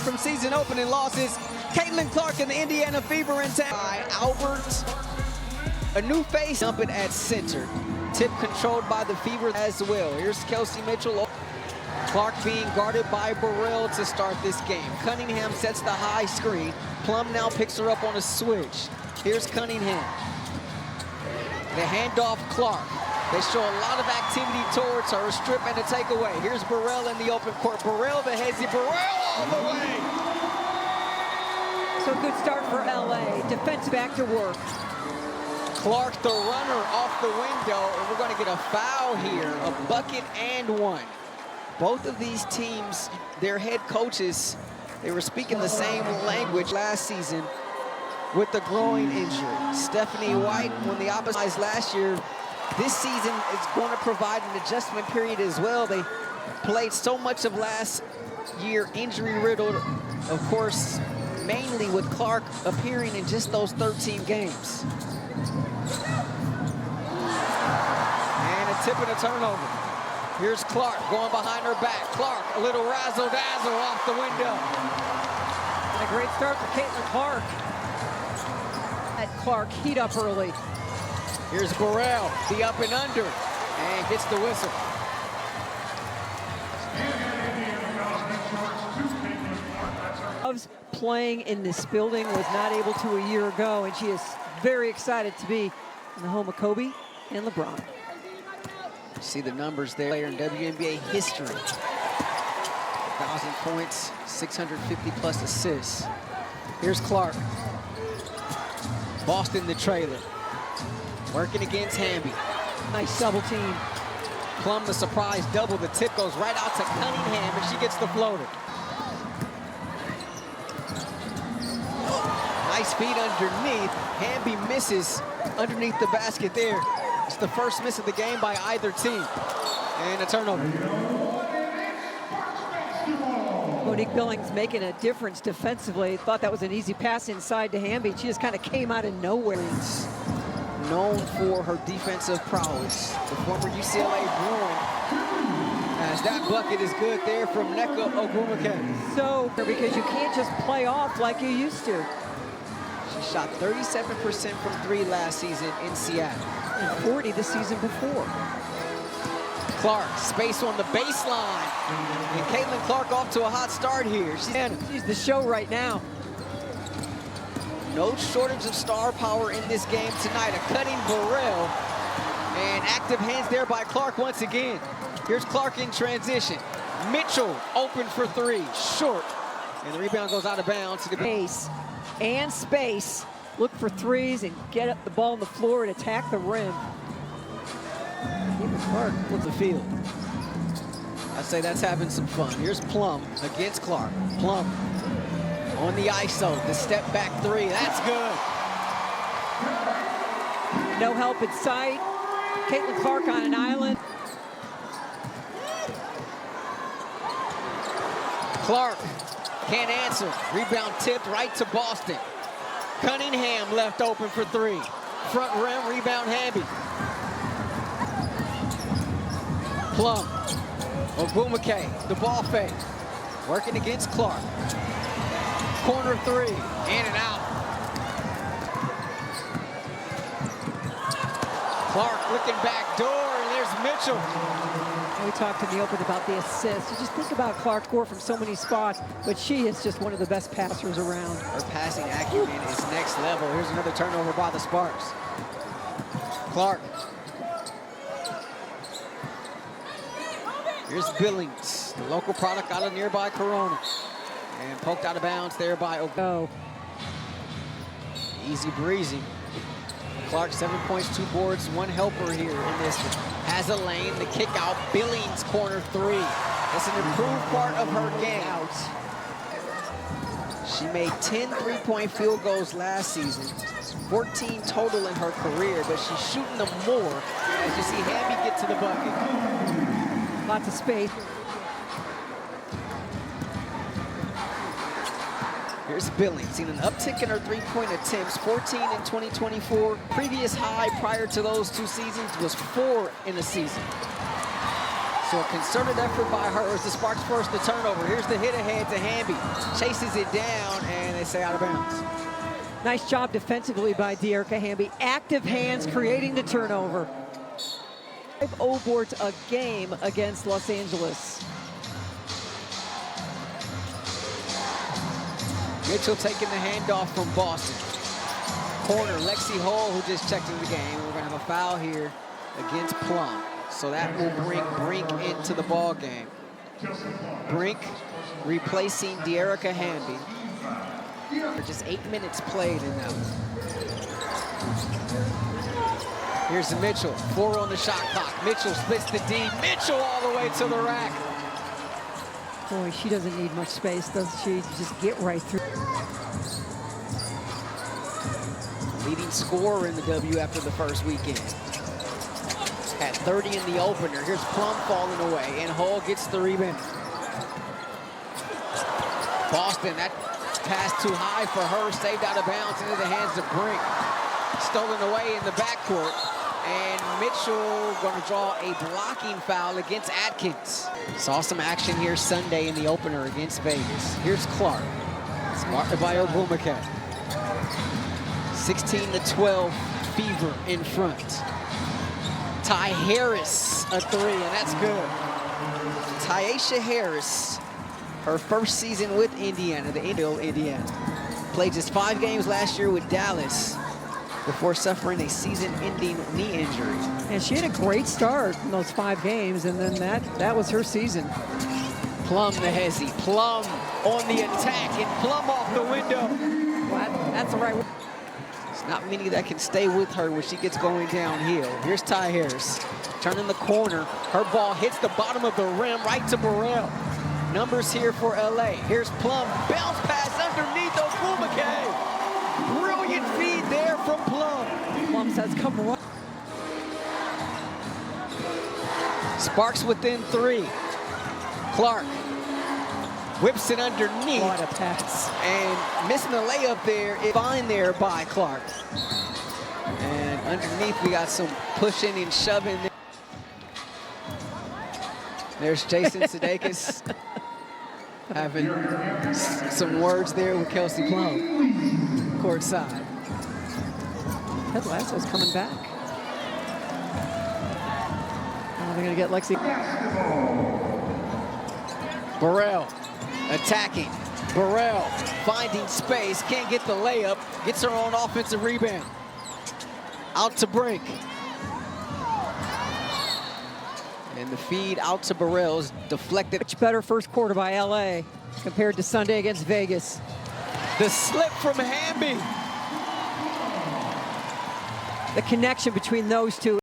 from season opening losses. Caitlin Clark and the Indiana Fever in town. Albert, a new face, jumping at center. Tip controlled by the Fever as well. Here's Kelsey Mitchell. Clark being guarded by Burrell to start this game. Cunningham sets the high screen. Plum now picks her up on a switch. Here's Cunningham. The handoff, Clark. They show a lot of activity towards her, a strip and a takeaway. Here's Burrell in the open court. Burrell, the hezzy, Burrell all the way. So good start for LA. Defense back to work. Clark, the runner, off the window, and we're going to get a foul here, a bucket and one. Both of these teams, their head coaches, they were speaking the same language last season with the groin injury. Stephanie White, when the opposite last year, this season is going to provide an adjustment period as well. They played so much of last year injury-riddled, of course, mainly with Clark appearing in just those 13 games. And a tip and a turnover. Here's Clark going behind her back. Clark, a little razzle-dazzle off the window. And a great start for Caitlin Clark. Let Clark heat up early. Here's Burrell, the up and under, and gets the whistle. Loves playing in this building, was not able to a year ago, and she is very excited to be in the home of Kobe and LeBron. You see the numbers there in WNBA history. 1,000 points, 650 plus assists. Here's Clark. Boston the trailer. Working against Hamby. Nice double team. Plum the surprise double. The tip goes right out to Cunningham and she gets the floater. Nice feed underneath. Hamby misses underneath the basket there. It's the first miss of the game by either team. And a turnover. Monique Billings making a difference defensively. Thought that was an easy pass inside to Hamby. She just kind of came out of nowhere. Known for her defensive prowess. The former UCLA Bruin. As that bucket is good there from Nneka Ogwumike. So, because you can't just play off like you used to. She shot 37% from three last season in Seattle. And 40 the season before. Clark, space on the baseline. And Caitlin Clark off to a hot start here. She's the show right now. No shortage of star power in this game tonight. A cutting Burrell. And active hands there by Clark once again. Here's Clark in transition. Mitchell open for three. Short. And the rebound goes out of bounds to the base. And space. Look for threes and get up the ball on the floor and attack the rim. Caitlin Clark with the field. I'd say that's having some fun. Here's Plum against Clark. Plum on the ISO, the step back three, that's good. No help in sight. Caitlin Clark on an island. Clark can't answer. Rebound tipped right to Boston. Cunningham left open for three. Front rim, rebound Hamby. Plum, Ogwumike, the ball fake. Working against Clark. Corner three, in and out. Clark looking back door, and there's Mitchell. We talked in the open about the assists. You just think about Clark score from so many spots, but she is just one of the best passers around. Her passing acumen is next level. Here's another turnover by the Sparks. Clark. Here's Billings, the local product out of nearby Corona. And poked out of bounds there by Ogo. Easy breezy. Clark, 7 points, 2 boards, 1 helper here in this. Has a lane, the kick out, Billings corner three. That's an improved part of her game. She made 10 three-point field goals last season, 14 total in her career, but she's shooting them more as you see Hamby get to the bucket. Lots of space. Here's Billings, seen an uptick in her three-point attempts, 14 in 2024. Previous high prior to those 2 seasons was 4 in a season. So a concerted effort by her as the Sparks force the turnover. Here's the hit ahead to Hamby. Chases it down, and they say out of bounds. Nice job defensively by De'Erica Hamby. Active hands creating the turnover. 5 boards a game against Los Angeles. Mitchell taking the handoff from Boston. Corner, Lexi Hull, who just checked into the game. We're going to have a foul here against Plum. So that will bring Brink into the ball game. Brink replacing De'Erica Hamby. Just 8 minutes played in that one. Here's Mitchell, 4 on the shot clock. Mitchell splits the D. Mitchell all the way to the rack. Boy, she doesn't need much space, does she? Just get right through. Leading scorer in the W after the first weekend. At 30 in the opener. Here's Plum falling away, and Hull gets the rebound. Boston, that pass too high for her, saved out of bounds into the hands of Brink. Stolen away in the backcourt, and Mitchell going to draw a blocking foul against Atkins. Saw some action here Sunday in the opener against Vegas. Here's Clark, marked by Obumake. 16-12 Fever in front. Ty Harris, a 3, and that's good. Tyasha Harris, her first season with Indiana, the Indiana. Played just 5 games last year with Dallas before suffering a season-ending knee injury. And she had a great start in those 5 games, and then that was her season. Plum the hezzy, Plum on the attack, and Plum off the window. Well, that's the right way. There's not many that can stay with her when she gets going downhill. Here's Ty Harris, turning the corner. Her ball hits the bottom of the rim right to Burrell. Numbers here for LA. Here's Plum, bounce pass underneath Obumake. Brilliant feed there from Plum. Plum says, come on. Sparks within 3. Clark whips it underneath. What a pass. And missing the layup there. Fine there by Clark. And underneath we got some pushing and shoving. There's Jason Sudeikis having some words there with Kelsey Plum, courtside. Ted Lasso's coming back. Oh, they're going to get Lexi. Burrell attacking. Burrell finding space, can't get the layup, gets her own offensive rebound. Out to Brink. And the feed out to Burrell is deflected. Much better first quarter by LA compared to Sunday against Vegas. The slip from Hamby. The connection between those two.